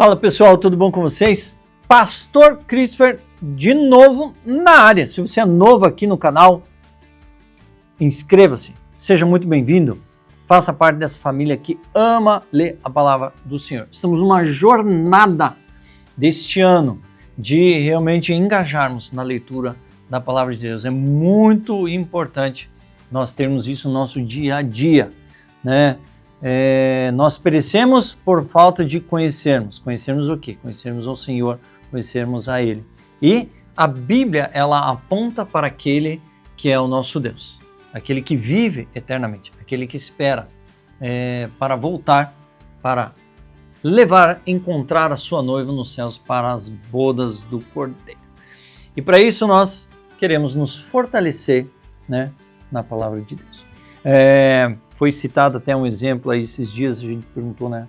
Fala pessoal, tudo bom com vocês? Pastor Christopher de novo na área. Se você é novo aqui no canal, inscreva-se, seja muito bem-vindo, faça parte dessa família que ama ler a palavra do Senhor. Estamos numa jornada deste ano de realmente engajarmos na leitura da palavra de Deus. É muito importante nós termos isso no nosso dia a dia, né? Nós perecemos por falta de conhecermos. Conhecermos o quê? Conhecermos o Senhor, conhecermos a Ele. E a Bíblia, ela aponta para aquele que é o nosso Deus, aquele que vive eternamente, aquele que espera para voltar, para encontrar a sua noiva nos céus para as bodas do Cordeiro. E para isso nós queremos nos fortalecer, né, na palavra de Deus. Foi citado até um exemplo aí esses dias, a gente perguntou, né?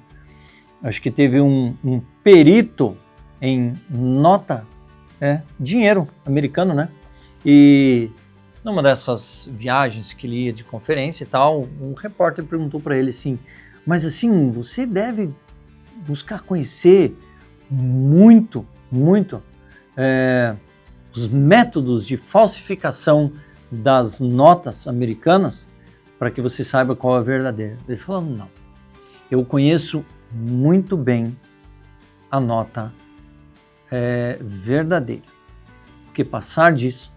Acho que teve um perito em nota, dinheiro americano, né? E numa dessas viagens que ele ia de conferência e tal, um repórter perguntou para ele assim, mas assim, você deve buscar conhecer muito os métodos de falsificação das notas americanas, para que você saiba qual é a verdadeira. Ele falou, não, eu conheço muito bem a nota verdadeira, porque passar disso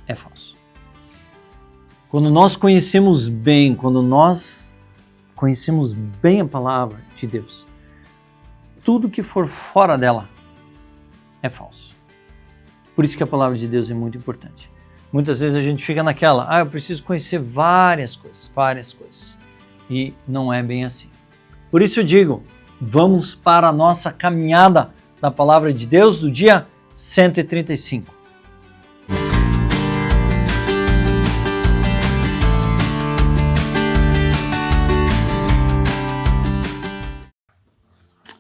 é falso. Quando nós conhecemos bem a palavra de Deus, tudo que for fora dela é falso. Por isso que a palavra de Deus é muito importante. Muitas vezes a gente fica naquela, eu preciso conhecer várias coisas. E não é bem assim. Por isso eu digo, vamos para a nossa caminhada da palavra de Deus do dia 135.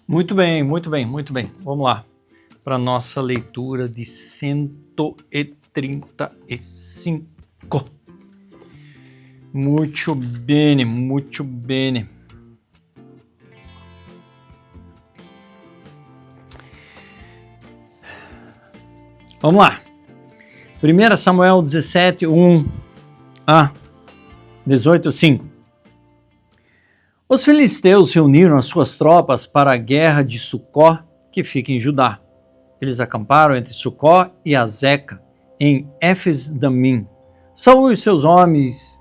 Muito bem. Vamos lá para a nossa leitura de 135. Muito bene. Vamos lá. 1 Samuel 17, 1 a 18, 5. Os filisteus reuniram as suas tropas para a guerra de Sucó, que fica em Judá. Eles acamparam entre Sucó e Azeca, em Éfes-Damim. Saul e os homens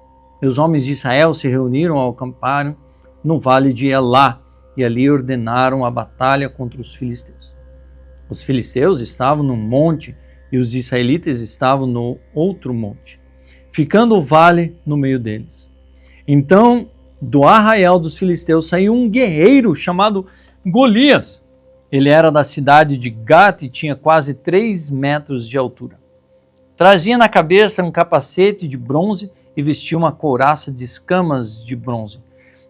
de Israel se reuniram ao acamparam no vale de Elá e ali ordenaram a batalha contra os filisteus. Os filisteus estavam num monte e os israelitas estavam no outro monte, ficando o vale no meio deles. Então, do arraial dos filisteus saiu um guerreiro chamado Golias. Ele era da cidade de Gate e tinha quase 3 metros de altura. Trazia na cabeça um capacete de bronze e vestia uma couraça de escamas de bronze,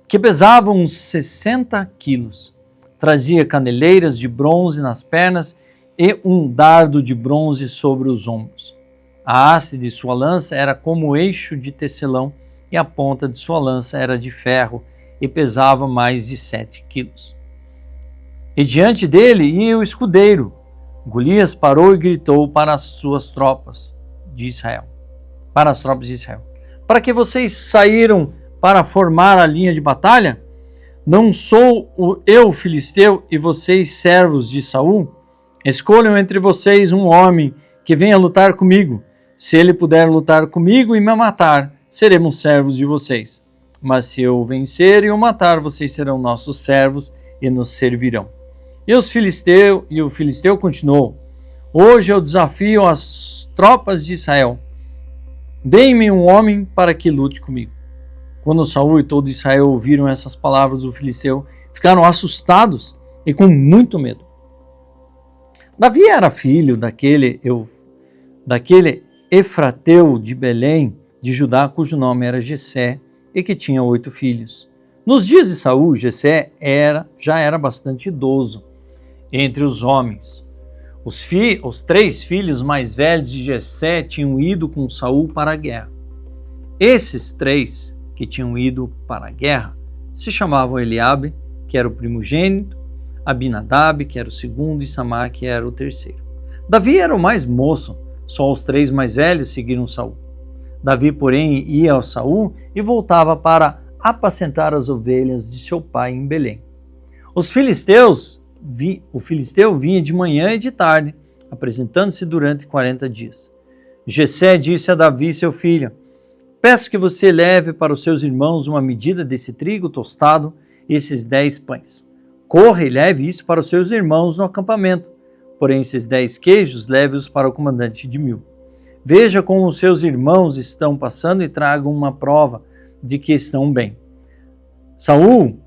que pesava uns 60 quilos. Trazia caneleiras de bronze nas pernas e um dardo de bronze sobre os ombros. A haste de sua lança era como eixo de tecelão e a ponta de sua lança era de ferro e pesava mais de 7 quilos. E diante dele ia o escudeiro. Golias parou e gritou para as tropas de Israel. Para que vocês saíram para formar a linha de batalha? Não sou eu filisteu e vocês servos de Saul? Escolham entre vocês um homem que venha lutar comigo. Se ele puder lutar comigo e me matar, seremos servos de vocês. Mas se eu vencer e o matar, vocês serão nossos servos e nos servirão. E o filisteu continuou: hoje eu desafio as tropas de Israel. Deem-me um homem para que lute comigo. Quando Saul e todo Israel ouviram essas palavras do filisteu, ficaram assustados e com muito medo. Davi era filho daquele Efrateu de Belém, de Judá, cujo nome era Jessé, e que tinha 8 filhos. Nos dias de Saul, Jessé já era bastante idoso entre os homens. Os 3 filhos mais velhos de Jessé tinham ido com Saul para a guerra. Esses 3 que tinham ido para a guerra se chamavam Eliabe, que era o primogênito, Abinadab, que era o segundo, e Samá, que era o terceiro. Davi era o mais moço, só os 3 mais velhos seguiram Saul. Davi, porém, ia a Saul e voltava para apacentar as ovelhas de seu pai em Belém. O filisteu vinha de manhã e de tarde, apresentando-se durante 40 dias. Jessé disse a Davi, seu filho: peço que você leve para os seus irmãos uma medida desse trigo tostado e esses 10 pães. Corra e leve isso para os seus irmãos no acampamento. Porém, esses 10 queijos, leve-os para o comandante de 1000. Veja como os seus irmãos estão passando e tragam uma prova de que estão bem. Saul,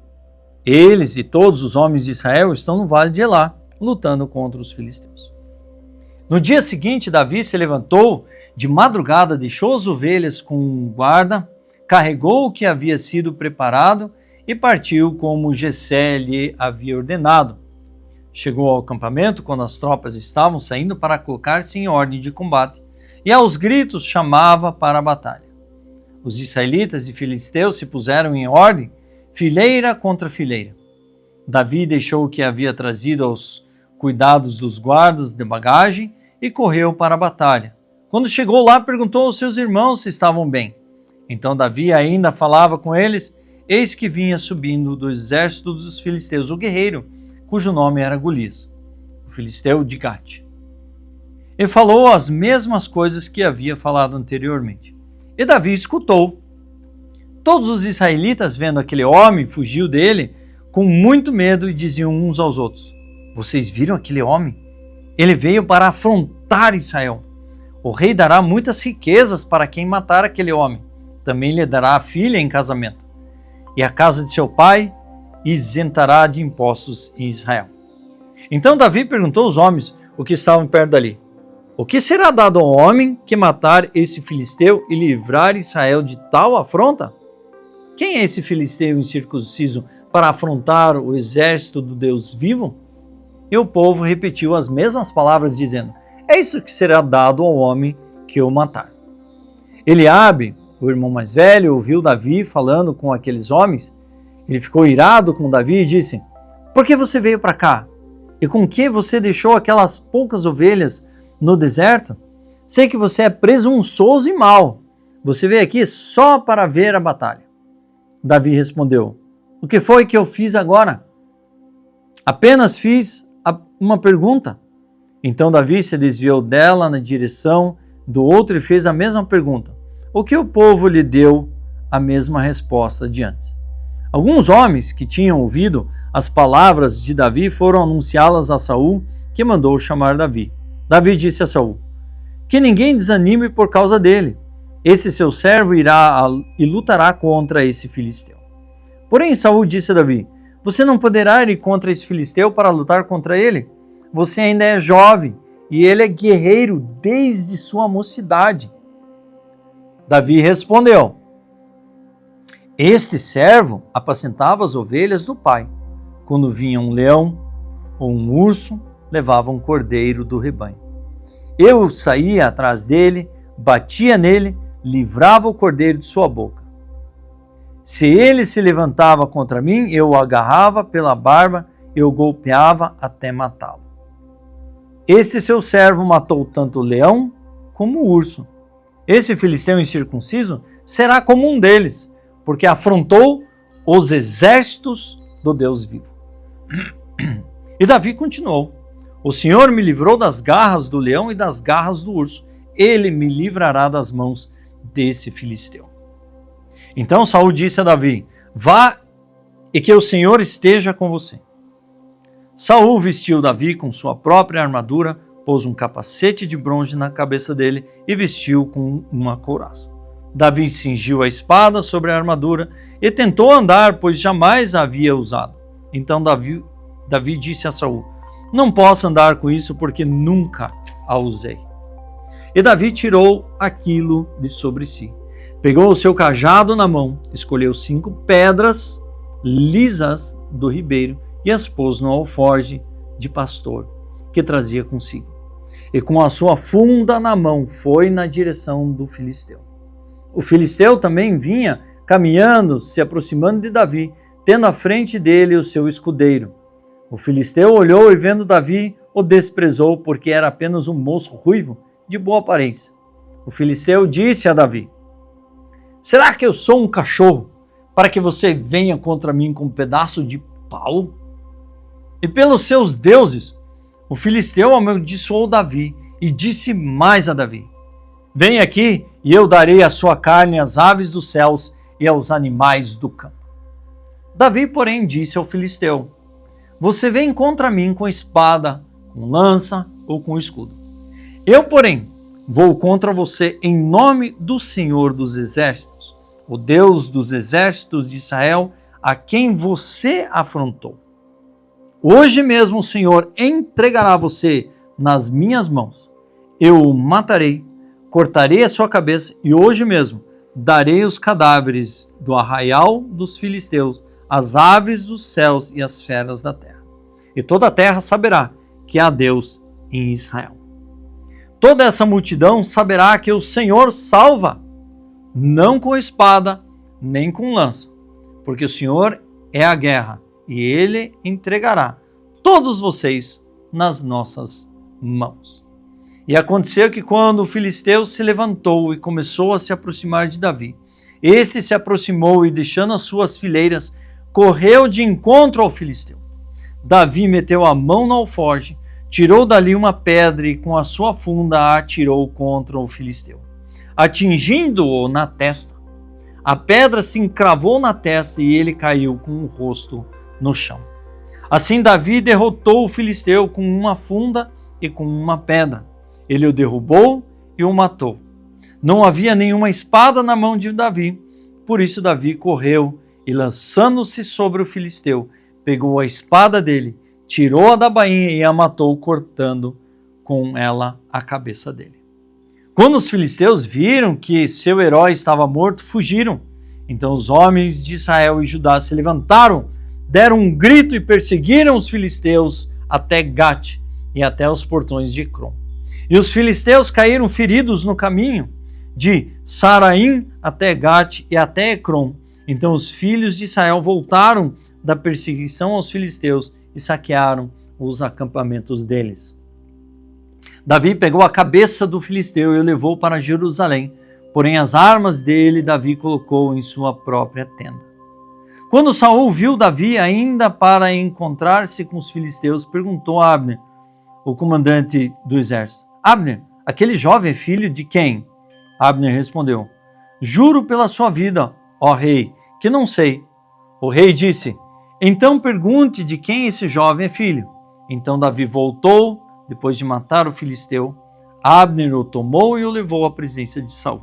eles e todos os homens de Israel estão no vale de Elá, lutando contra os filisteus. No dia seguinte, Davi se levantou de madrugada, deixou as ovelhas com um guarda, carregou o que havia sido preparado e partiu como Jessé lhe havia ordenado. Chegou ao acampamento quando as tropas estavam saindo para colocar-se em ordem de combate, e aos gritos chamava para a batalha. Os israelitas e filisteus se puseram em ordem, fileira contra fileira. Davi deixou o que havia trazido aos cuidados dos guardas de bagagem e correu para a batalha. Quando chegou lá, perguntou aos seus irmãos se estavam bem. Então Davi ainda falava com eles, eis que vinha subindo do exército dos filisteus o guerreiro, cujo nome era Golias, o filisteu de Gate. Ele falou as mesmas coisas que havia falado anteriormente. E Davi escutou. Todos os israelitas, vendo aquele homem, fugiu dele com muito medo e diziam uns aos outros: vocês viram aquele homem? Ele veio para afrontar Israel. O rei dará muitas riquezas para quem matar aquele homem. Também lhe dará a filha em casamento. E a casa de seu pai isentará de impostos em Israel. Então Davi perguntou aos homens o que estavam perto dali: o que será dado ao homem que matar esse filisteu e livrar Israel de tal afronta? Quem é esse filisteu incircunciso para afrontar o exército do Deus vivo? E o povo repetiu as mesmas palavras, dizendo: é isso que será dado ao homem que o matar. Eliabe, o irmão mais velho, ouviu Davi falando com aqueles homens. Ele ficou irado com Davi e disse: por que você veio para cá? E com que você deixou aquelas poucas ovelhas no deserto? Sei que você é presunçoso e mau. Você veio aqui só para ver a batalha. Davi respondeu: o que foi que eu fiz agora? Apenas fiz uma pergunta. Então Davi se desviou dela na direção do outro e fez a mesma pergunta. O que o povo lhe deu a mesma resposta de antes. Alguns homens que tinham ouvido as palavras de Davi foram anunciá-las a Saul, que mandou chamar Davi. Davi disse a Saul: que ninguém desanime por causa dele. Esse seu servo irá e lutará contra esse filisteu. Porém Saul disse a Davi: você não poderá ir contra esse filisteu para lutar contra ele? Você ainda é jovem e ele é guerreiro desde sua mocidade. Davi respondeu: este servo apacentava as ovelhas do pai. Quando vinha um leão ou um urso, levava um cordeiro do rebanho. Eu saía atrás dele, batia nele, livrava o cordeiro de sua boca. Se ele se levantava contra mim, eu o agarrava pela barba e o golpeava até matá-lo. Esse seu servo matou tanto o leão como o urso. Esse filisteu incircunciso será como um deles, porque afrontou os exércitos do Deus vivo. E Davi continuou: o Senhor me livrou das garras do leão e das garras do urso. Ele me livrará das mãos desse filisteu. Então Saul disse a Davi: vá e que o Senhor esteja com você. Saul vestiu Davi com sua própria armadura, pôs um capacete de bronze na cabeça dele e vestiu com uma couraça. Davi cingiu a espada sobre a armadura e tentou andar, pois jamais a havia usado. Então Davi disse a Saul: não posso andar com isso porque nunca a usei. E Davi tirou aquilo de sobre si. Pegou o seu cajado na mão, escolheu 5 pedras lisas do ribeiro e as pôs no alforje de pastor que trazia consigo. E com a sua funda na mão foi na direção do filisteu. O filisteu também vinha caminhando, se aproximando de Davi, tendo à frente dele o seu escudeiro. O filisteu olhou e, vendo Davi, o desprezou, porque era apenas um moço ruivo de boa aparência. O filisteu disse a Davi: será que eu sou um cachorro para que você venha contra mim com um pedaço de pau? E pelos seus deuses, o filisteu amaldiçoou Davi e disse mais a Davi: vem aqui e eu darei a sua carne às aves dos céus e aos animais do campo. Davi, porém, disse ao filisteu: você vem contra mim com espada, com lança ou com escudo. Eu, porém, vou contra você em nome do Senhor dos Exércitos, o Deus dos exércitos de Israel, a quem você afrontou. Hoje mesmo o Senhor entregará você nas minhas mãos. Eu o matarei, cortarei a sua cabeça e hoje mesmo darei os cadáveres do arraial dos filisteus, às aves dos céus e às feras da terra. E toda a terra saberá que há Deus em Israel. Toda essa multidão saberá que o Senhor salva, não com espada, nem com lança, porque o Senhor é a guerra, e Ele entregará todos vocês nas nossas mãos. E aconteceu que quando o filisteu se levantou e começou a se aproximar de Davi, esse se aproximou e, deixando as suas fileiras, correu de encontro ao filisteu. Davi meteu a mão no alforje, tirou dali uma pedra e com a sua funda a atirou contra o filisteu, atingindo-o na testa. A pedra se encravou na testa e ele caiu com o rosto no chão. Assim Davi derrotou o filisteu com uma funda e com uma pedra. Ele o derrubou e o matou. Não havia nenhuma espada na mão de Davi, por isso Davi correu e, lançando-se sobre o filisteu, pegou a espada dele, tirou-a da bainha e a matou, cortando com ela a cabeça dele. Quando os filisteus viram que seu herói estava morto, fugiram. Então os homens de Israel e Judá se levantaram, deram um grito e perseguiram os filisteus até Gate e até os portões de Ecrom. E os filisteus caíram feridos no caminho, de Saraim até Gate e até Ecrom. Então os filhos de Israel voltaram da perseguição aos filisteus e saquearam os acampamentos deles. Davi pegou a cabeça do filisteu e o levou para Jerusalém, porém as armas dele Davi colocou em sua própria tenda. Quando Saul viu Davi ainda para encontrar-se com os filisteus, perguntou a Abner, o comandante do exército: Abner, aquele jovem é filho de quem? Abner respondeu: juro pela sua vida, ó rei, que não sei. O rei disse: então pergunte de quem esse jovem é filho. Então Davi voltou, depois de matar o filisteu. Abner o tomou e o levou à presença de Saul.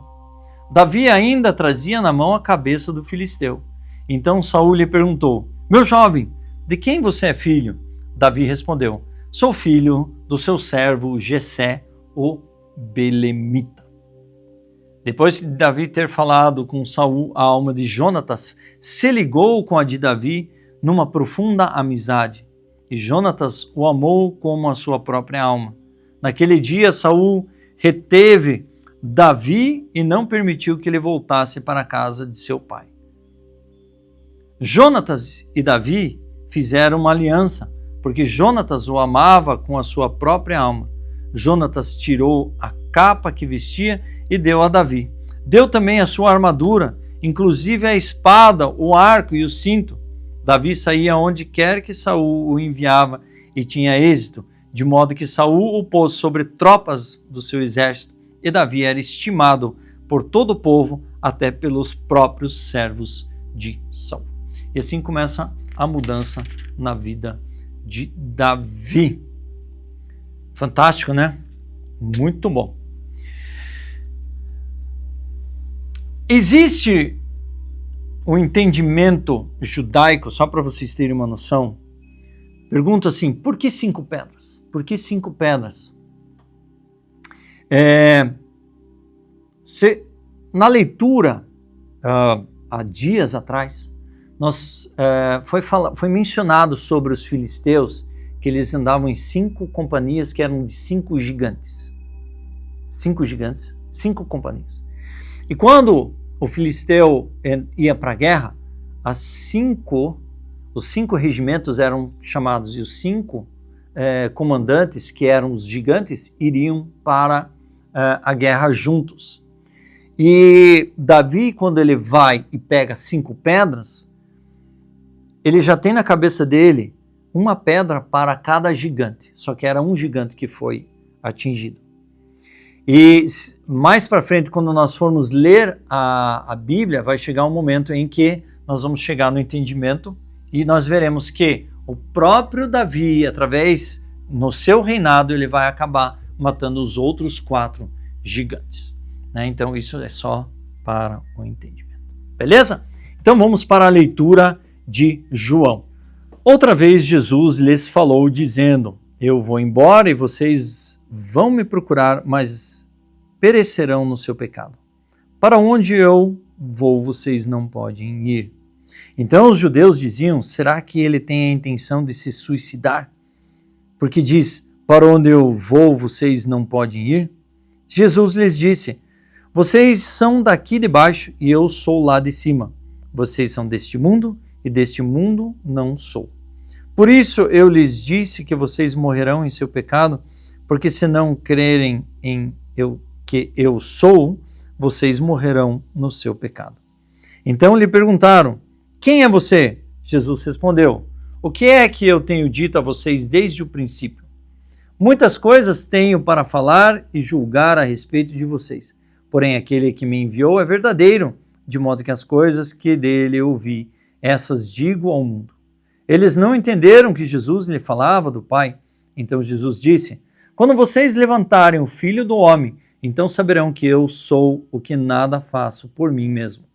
Davi ainda trazia na mão a cabeça do filisteu. Então Saul lhe perguntou: meu jovem, de quem você é filho? Davi respondeu: sou filho do seu servo Jessé, o belemita. Depois de Davi ter falado com Saul, a alma de Jonatas se ligou com a de Davi numa profunda amizade, e Jonatas o amou como a sua própria alma. Naquele dia, Saul reteve Davi e não permitiu que ele voltasse para a casa de seu pai. Jonatas e Davi fizeram uma aliança, porque Jonatas o amava com a sua própria alma. Jonatas tirou a capa que vestia e deu a Davi. Deu também a sua armadura, inclusive a espada, o arco e o cinto. Davi saía onde quer que Saul o enviava e tinha êxito, de modo que Saul o pôs sobre tropas do seu exército, e Davi era estimado por todo o povo, até pelos próprios servos de Saul. E assim começa a mudança na vida de Davi. Fantástico, né? Muito bom. Existe um entendimento judaico, só para vocês terem uma noção. Pergunto assim: por que 5 pedras? Por que 5 pedras? Na leitura, há dias atrás, foi mencionado sobre os filisteus que eles andavam em 5 companhias que eram de 5 gigantes. 5 gigantes, 5 companhias. E quando o filisteu ia para a guerra, as 5 os 5 regimentos eram chamados, e os 5 comandantes, que eram os gigantes, iriam para a guerra juntos. E Davi, quando ele vai e pega 5 pedras, ele já tem na cabeça dele uma pedra para cada gigante, só que era um gigante que foi atingido. E mais para frente, quando nós formos ler a Bíblia, vai chegar um momento em que nós vamos chegar no entendimento e nós veremos que o próprio Davi, através no seu reinado, ele vai acabar matando os outros 4 gigantes. Né? Então isso é só para o entendimento. Beleza? Então vamos para a leitura de João. Outra vez Jesus lhes falou dizendo: eu vou embora e vocês vão me procurar, mas perecerão no seu pecado. Para onde eu vou, vocês não podem ir. Então os judeus diziam: será que ele tem a intenção de se suicidar? Porque diz: para onde eu vou, vocês não podem ir? Jesus lhes disse: vocês são daqui de baixo e eu sou lá de cima. Vocês são deste mundo e deste mundo não sou. Por isso eu lhes disse que vocês morrerão em seu pecado, porque se não crerem em que eu sou, vocês morrerão no seu pecado. Então lhe perguntaram: quem é você? Jesus respondeu: o que é que eu tenho dito a vocês desde o princípio? Muitas coisas tenho para falar e julgar a respeito de vocês, porém aquele que me enviou é verdadeiro, de modo que as coisas que dele ouvi, essas digo ao mundo. Eles não entenderam que Jesus lhe falava do Pai. Então Jesus disse: quando vocês levantarem o Filho do Homem, então saberão que eu sou o que nada faço por mim mesmo,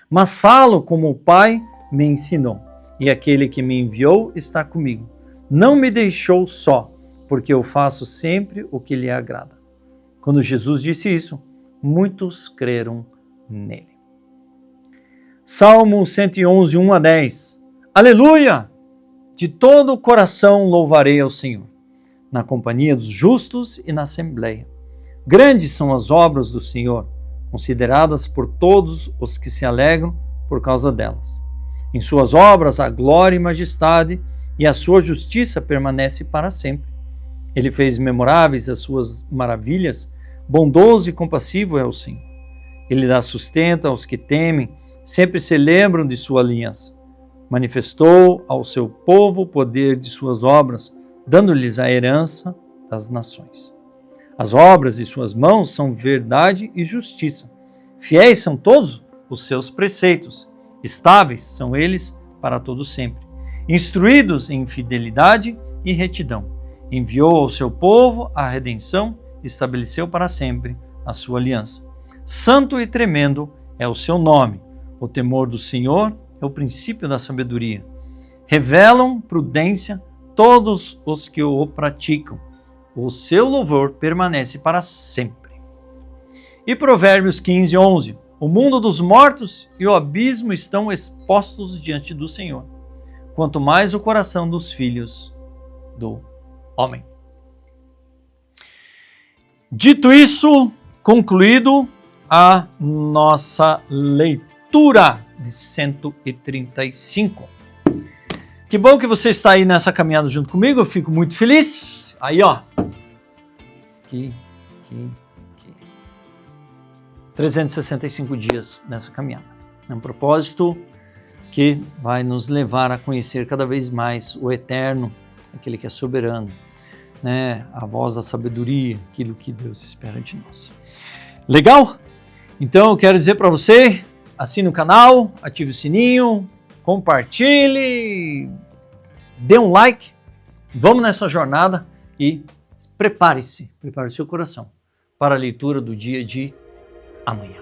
mas falo como o Pai me ensinou, e aquele que me enviou está comigo. Não me deixou só, porque eu faço sempre o que lhe agrada. Quando Jesus disse isso, muitos creram nele. Salmo 111, 1 a 10. Aleluia! De todo o coração louvarei ao Senhor, na companhia dos justos e na assembleia. Grandes são as obras do Senhor, consideradas por todos os que se alegram por causa delas. Em suas obras há glória e majestade, e a sua justiça permanece para sempre. Ele fez memoráveis as suas maravilhas, bondoso e compassivo é o Senhor. Ele dá sustento aos que temem, sempre se lembram de sua aliança. Manifestou ao seu povo o poder de suas obras, dando-lhes a herança das nações. As obras de suas mãos são verdade e justiça. Fiéis são todos os seus preceitos. Estáveis são eles para todo sempre. Instruídos em fidelidade e retidão. Enviou ao seu povo a redenção e estabeleceu para sempre a sua aliança. Santo e tremendo é o seu nome. O temor do Senhor é o princípio da sabedoria. Revelam prudência todos os que o praticam. O seu louvor permanece para sempre. E Provérbios 15, 11. O mundo dos mortos e o abismo estão expostos diante do Senhor, quanto mais o coração dos filhos do homem. Dito isso, concluído a nossa leitura de 135. Que bom que você está aí nessa caminhada junto comigo, eu fico muito feliz. Aí, ó. Aqui. 365 dias nessa caminhada. É um propósito que vai nos levar a conhecer cada vez mais o Eterno, aquele que é soberano, né? A voz da sabedoria, aquilo que Deus espera de nós. Legal? Então eu quero dizer para você, assine o canal, ative o sininho, compartilhe, dê um like, vamos nessa jornada e prepare o seu coração para a leitura do dia de amanhã.